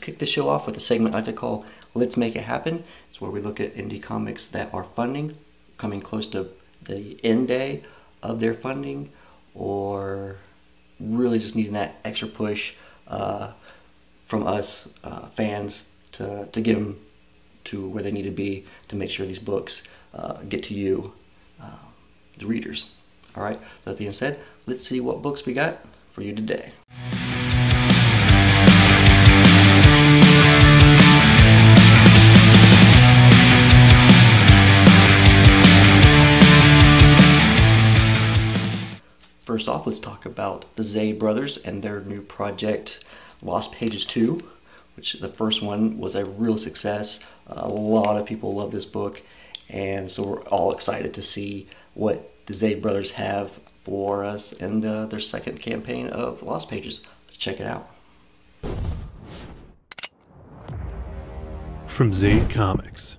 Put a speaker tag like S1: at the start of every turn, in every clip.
S1: Kick the show off with a segment I like to call Let's Make It Happen. It's where we look at indie comics that are funding, coming close to the end day of their funding, or really just needing that extra push from us fans to get them to where they need to be to make sure these books get to you, the readers. Alright, that being said, let's see what books we got for you today. First off, let's talk about the Zaid brothers and their new project, Lost Pages 2, which the first one was a real success. A lot of people love this book, and so we're all excited to see what the Zaid brothers have for us in their second campaign of Lost Pages. Let's check it out.
S2: From Zaid Comics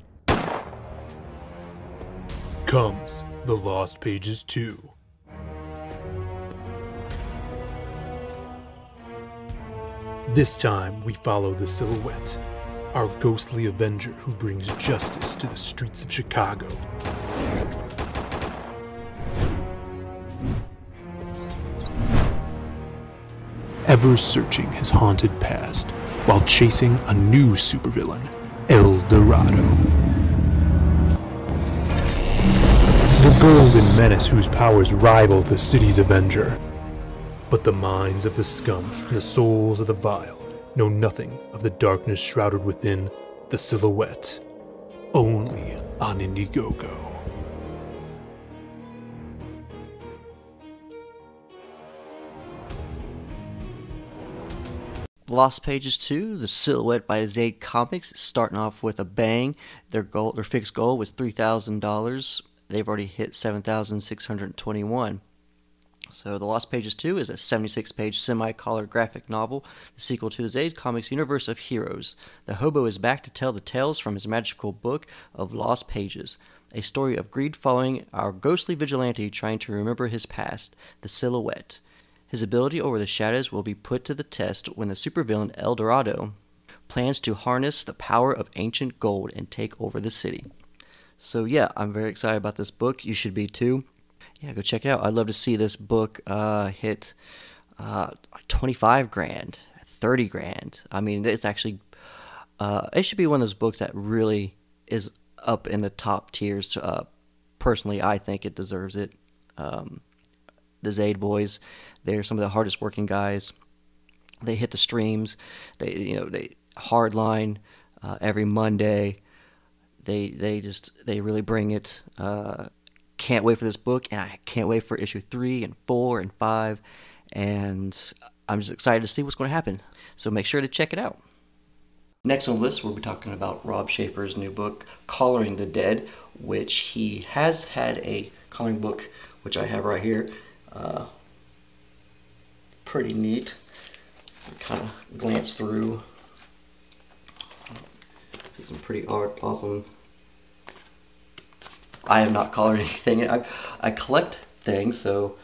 S2: comes The Lost Pages 2. This time, we follow the Silhouette, our ghostly avenger who brings justice to the streets of Chicago. Ever searching his haunted past, while chasing a new supervillain, El Dorado. The golden menace whose powers rival the city's avenger. But the minds of the scum and the souls of the vile know nothing of the darkness shrouded within the Silhouette. Only on Indiegogo.
S1: Lost Pages 2, The Silhouette by Zaid Comics, is starting off with a bang. Their fixed goal was $3,000. They've already hit $7,621. So The Lost Pages 2 is a 76-page semi-color graphic novel, the sequel to the Zaid Comics universe of heroes. The hobo is back to tell the tales from his magical book of Lost Pages, a story of greed following our ghostly vigilante trying to remember his past, the Silhouette. His ability over the shadows will be put to the test when the supervillain El Dorado plans to harness the power of ancient gold and take over the city. So yeah, I'm very excited about this book. You should be too. Yeah, go check it out. I'd love to see this book hit 25 grand, 30 grand. I mean, it's actually, it should be one of those books that really is up in the top tiers. Personally, I think it deserves it. The Zaid boys, they're some of the hardest working guys. They hit the streams. They hardline every Monday. They really bring it. Can't wait for this book, and I can't wait for issue 3 and 4 and 5, and I'm just excited to see what's going to happen. So make sure to check it out. Next on the list, we'll be talking about Rob Schaefer's new book, Coloring the Dead, which he has had a coloring book, which I have right here. Pretty neat. Kind of glance through. See some pretty awesome. I have not colored anything. I collect things, so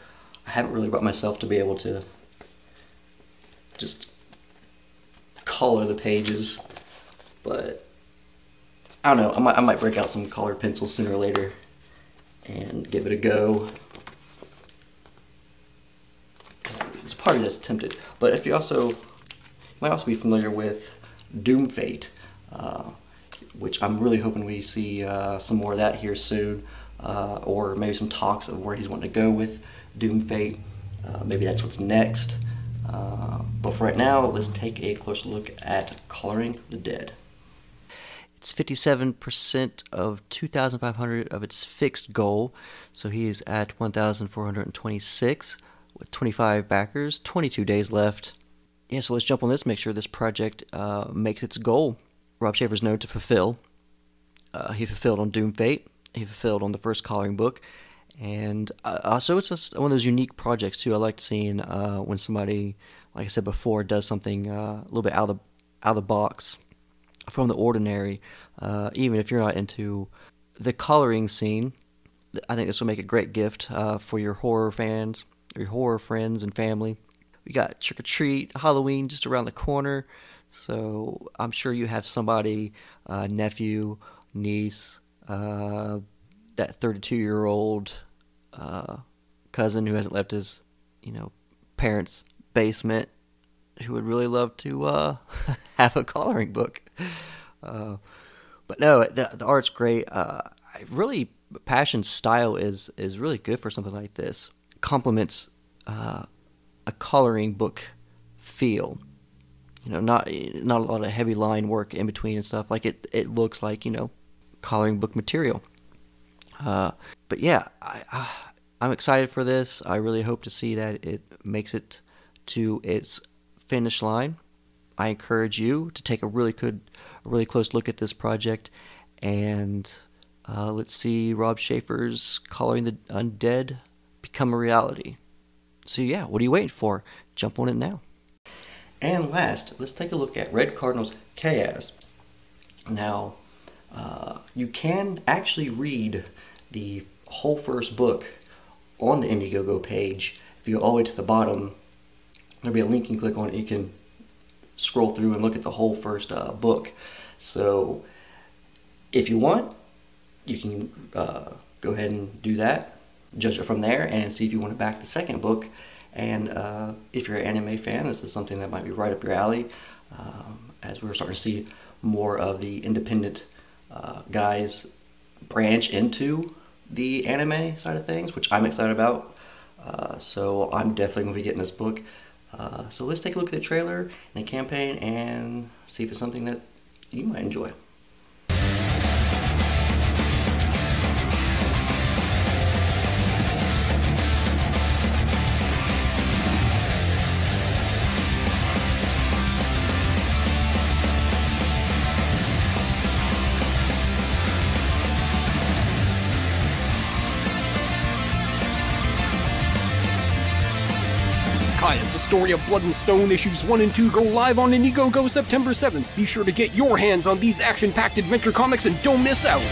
S1: I haven't really brought myself to be able to just color the pages. But I don't know. I might break out some colored pencils sooner or later and give it a go. Because it's part of this tempted. But if you might also be familiar with Doom Fate. Which I'm really hoping we see some more of that here soon, or maybe some talks of where he's wanting to go with Doom Fate. Maybe that's what's next. But for right now, let's take a closer look at Coloring the Dead. It's 57% of 2,500 of its fixed goal, so he is at 1,426 with 25 backers, 22 days left. Yeah, so let's jump on this. Make sure this project makes its goal. Rob Schaefer's known to fulfill. He fulfilled on Doom Fate. He fulfilled on the first coloring book. And also, it's just one of those unique projects, too. I like seeing when somebody, like I said before, does something a little bit out of the box, from the ordinary. Even if you're not into the coloring scene, I think this will make a great gift for your horror fans, your horror friends and family. We got Trick or Treat, Halloween just around the corner, so I'm sure you have somebody, nephew, niece, that 32-year-old cousin who hasn't left his, parents' basement, who would really love to have a coloring book. But no, the art's great. Really, Passion's style is really good for something like this. Complements a coloring book feel. Not a lot of heavy line work in between and stuff. Like it looks like coloring book material. But yeah, I'm excited for this. I really hope to see that it makes it to its finish line. I encourage you to take a really close look at this project, and let's see Rob Schaefer's Coloring the Undead become a reality. So yeah, what are you waiting for? Jump on it now. And last, let's take a look at Red Cardinal's Chaos. Now, you can actually read the whole first book on the Indiegogo page. If you go all the way to the bottom, there'll be a link you can click on it. You can scroll through and look at the whole first book. So if you want, you can go ahead and do that, judge it from there, and see if you want to back the second book. And if you're an anime fan, this is something that might be right up your alley, as we're starting to see more of the independent guys branch into the anime side of things, which I'm excited about. So I'm definitely going to be getting this book. So let's take a look at the trailer and the campaign and see if it's something that you might enjoy.
S3: Caius, the story of Blood and Stone issues 1 and 2 go live on Indiegogo September 7th. Be sure to get your hands on these action-packed adventure comics and don't miss out.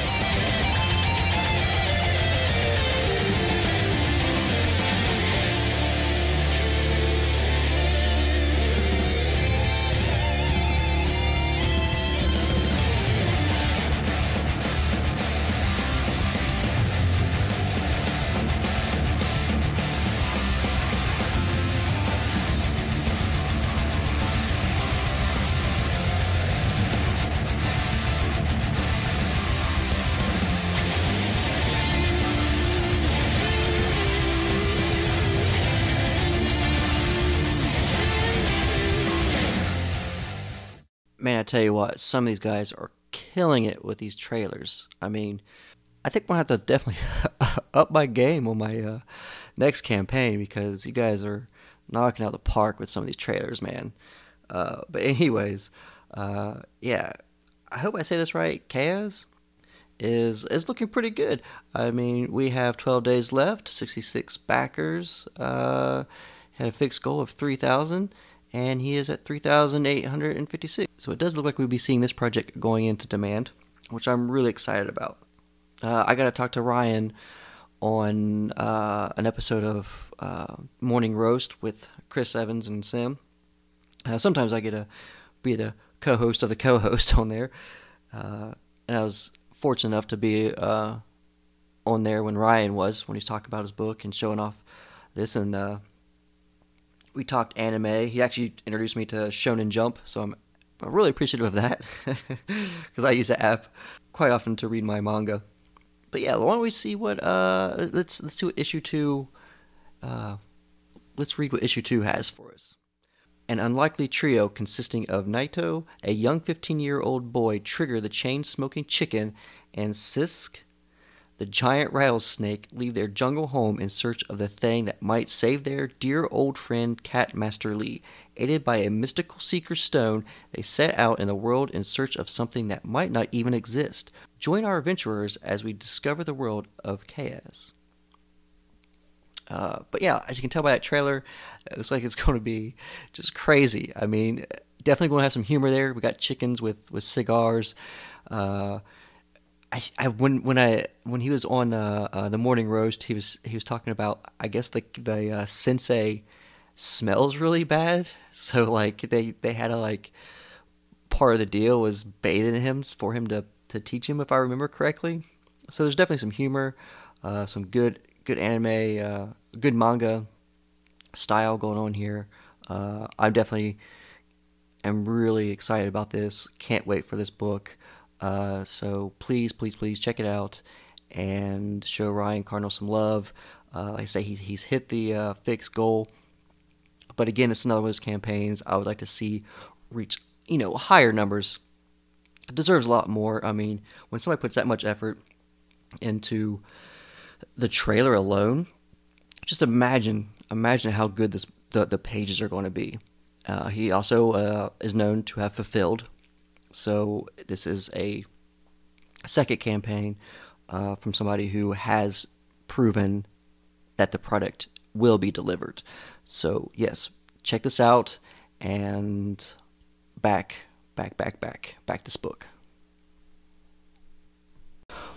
S1: Man, I tell you what, some of these guys are killing it with these trailers. I mean, I think I'm going to have to definitely up my game on my next campaign, because you guys are knocking out the park with some of these trailers, man. But anyways, yeah, I hope I say this right. Chaos is looking pretty good. I mean, we have 12 days left, 66 backers, had a fixed goal of 3,000. And he is at 3,856. So it does look like we'll be seeing this project going into demand, which I'm really excited about. I got to talk to Ryan on an episode of Morning Roast with Chris Evans and Sim. Sometimes I get to be the co-host of the co-host on there. And I was fortunate enough to be on there when Ryan was, when he was talking about his book and showing off this. And we talked anime. He actually introduced me to Shonen Jump, so I'm really appreciative of that, because I use the app quite often to read my manga. But yeah, why don't we see what let's see what issue 2. Let's read what issue 2 has for us. An unlikely trio consisting of Naito, a young 15-year-old boy, Trigger the chain-smoking chicken, and Sisk, the giant rattlesnake leave their jungle home in search of the thing that might save their dear old friend Cat Master Lee. Aided by a mystical seeker stone, they set out in the world in search of something that might not even exist. Join our adventurers as we discover the world of chaos. But yeah, as you can tell by that trailer, it looks like it's going to be just crazy. I mean, definitely going to have some humor there. We got chickens with cigars. When he was on the morning roast, he was talking about, I guess the sensei smells really bad, so like they had to, like, part of the deal was bathing him for him to teach him, if I remember correctly. So there's definitely some humor, some good anime, good manga style going on here. I definitely am really excited about this. Can't wait for this book. So please check it out and show Ryan Cardinal some love. Like I say, he's hit the fixed goal, but again, it's another one of those campaigns I would like to see reach, higher numbers. It deserves a lot more. I mean, when somebody puts that much effort into the trailer alone, just imagine how good the pages are going to be. He also is known to have fulfilled. So this is a second campaign from somebody who has proven that the product will be delivered. So yes, check this out, and back this book.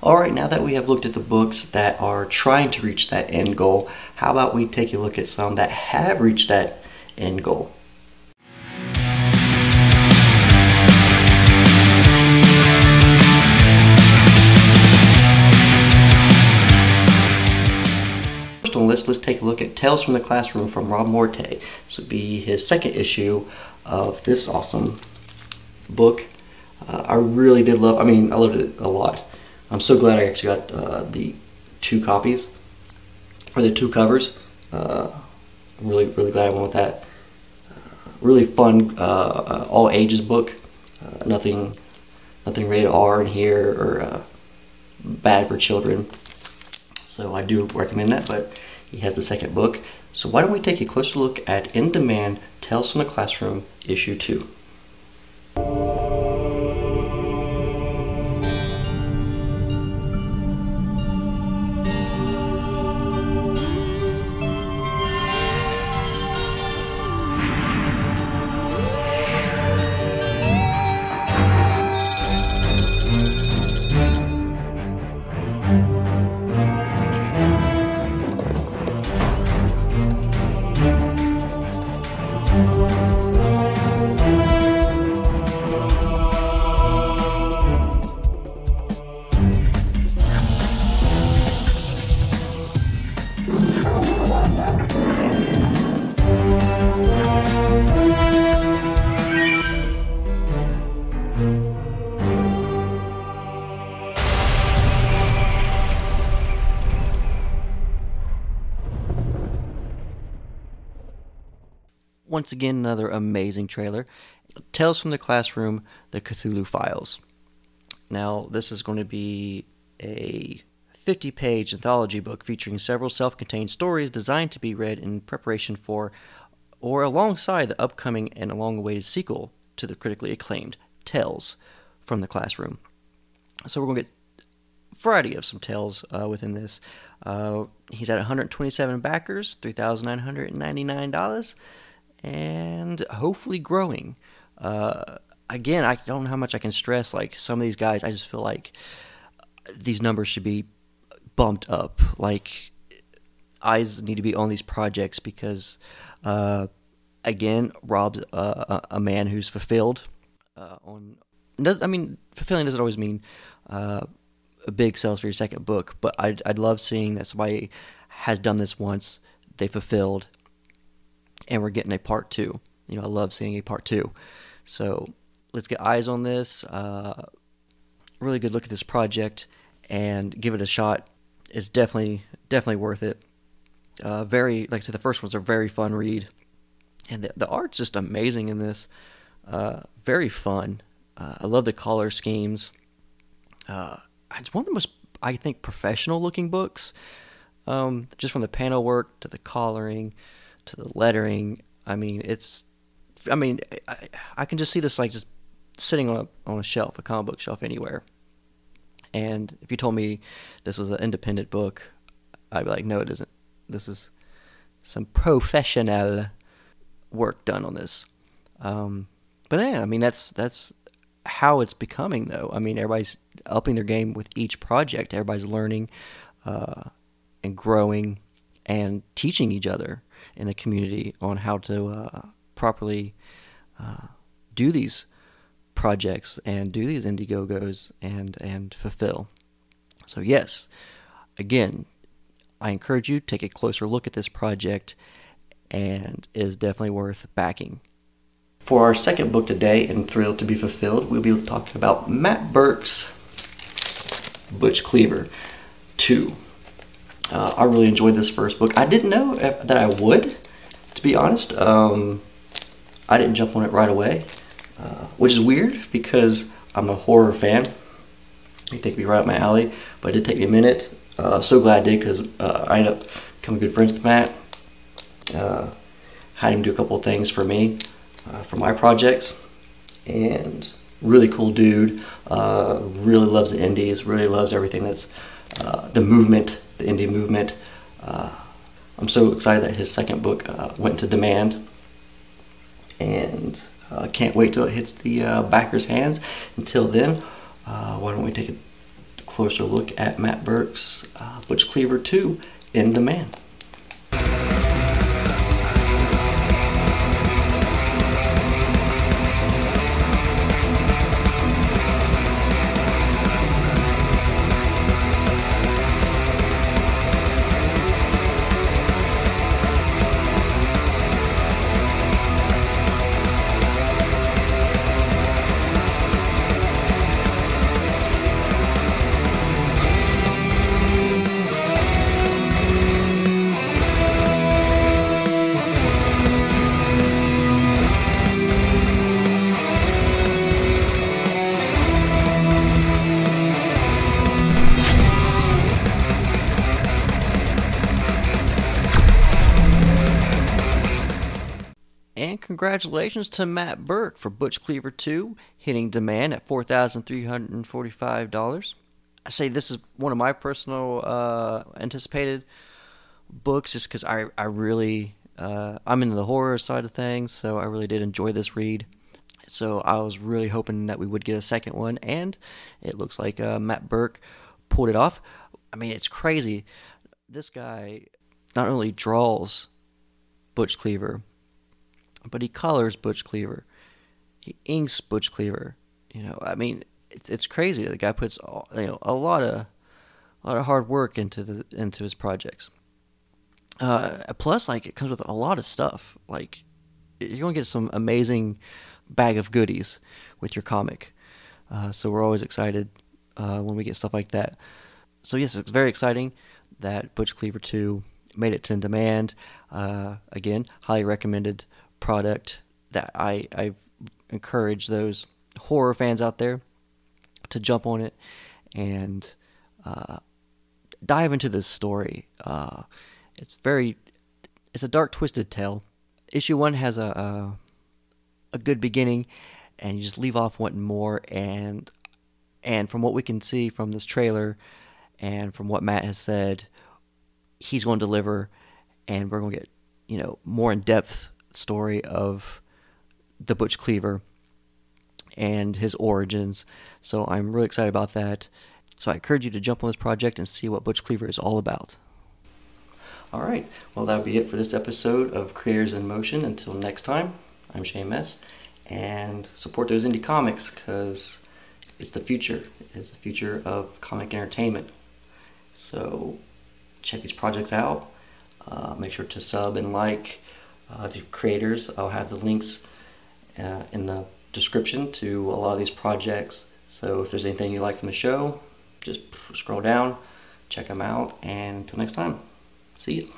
S1: Alright, now that we have looked at the books that are trying to reach that end goal, how about we take a look at some that have reached that end goal? First on the list, let's take a look at Tales from the Classroom from Rob Morte. This would be his second issue of this awesome book. I really did love, I loved it a lot. I'm so glad I actually got the two copies, or the two covers. I'm really glad I went with that. Really fun, all ages book. Nothing rated R in here, or bad for children. So I do recommend that, but he has the second book. So why don't we take a closer look at In Demand, Tales from the Classroom, Issue 2. Once again, another amazing trailer. Tales from the Classroom, The Cthulhu Files. Now, this is going to be a 50-page anthology book featuring several self-contained stories designed to be read in preparation for or alongside the upcoming and long-awaited sequel to the critically acclaimed Tales from the Classroom. So we're going to get a variety of some tales within this. He's at 127 backers, $3,999. And hopefully growing. Again, I don't know how much I can stress, like, some of these guys, I just feel like these numbers should be bumped up. Like, eyes need to be on these projects because, again, Rob's a man who's fulfilled. Fulfilling doesn't always mean a big sales for your second book, but I'd love seeing that somebody has done this once, they fulfilled, and we're getting a part 2. I love seeing a part 2. So let's get eyes on this. Really good look at this project and give it a shot. It's definitely worth it. Like I said, the first one's a very fun read, and the art's just amazing in this. Very fun. I love the color schemes. It's one of the most, I think, professional looking books. Just from the panel work to the coloring to the lettering. I mean, I can just see this like just sitting on a shelf, a comic book shelf anywhere. And if you told me this was an independent book, I'd be like, no, it isn't. This is some professional work done on this. But yeah, I mean, that's how it's becoming, though. I mean, everybody's upping their game with each project. Everybody's learning and growing and teaching each other in the community on how to properly do these projects and do these Indiegogos and fulfill. So yes, again, I encourage you to take a closer look at this project, and it is definitely worth backing. For our second book today, and thrilled to be fulfilled, we'll be talking about Matt Burke's Butch Cleaver 2. I really enjoyed this first book. I didn't know that I would, to be honest. I didn't jump on it right away, which is weird because I'm a horror fan. It take me right up my alley, but it did take me a minute. So glad I did, because I ended up becoming good friends with Matt. Had him do a couple of things for me, for my projects, and really cool dude. Really loves the indies, really loves everything that's the movement, the indie movement. I'm so excited that his second book went to demand, and can't wait till it hits the backers' hands. Until then, why don't we take a closer look at Matt Burke's Butch Cleaver 2 in demand. And congratulations to Matt Burke for Butch Cleaver 2, hitting demand at $4,345. I say this is one of my personal anticipated books, just because I really, I'm into the horror side of things, so I really did enjoy this read. So I was really hoping that we would get a second one, and it looks like Matt Burke pulled it off. I mean, it's crazy. This guy not only draws Butch Cleaver, but he colors Butch Cleaver. He inks Butch Cleaver. You know, I mean, it's crazy. The guy puts a lot of hard work into his projects. Plus, like, it comes with a lot of stuff. Like, you're gonna get some amazing bag of goodies with your comic. So we're always excited when we get stuff like that. So yes, it's very exciting that Butch Cleaver 2 made it to demand. Again, highly recommended product that I encourage those horror fans out there to jump on it and dive into this story. It's a dark, twisted tale. Issue 1 has a good beginning, and you just leave off wanting more. And from what we can see from this trailer and from what Matt has said, he's going to deliver, and we're going to get more in depth story of the Butch Cleaver and his origins. So I'm really excited about that. So I encourage you to jump on this project and see what Butch Cleaver is all about. Alright, well, that'll be it for this episode of Creators in Motion. Until next time, I'm Shane Mess, and support those indie comics, because it's the future. It's the future of comic entertainment. So check these projects out. Make sure to sub and like the creators. I'll have the links in the description to a lot of these projects. So if there's anything you like from the show, just scroll down, check them out, and until next time, see you.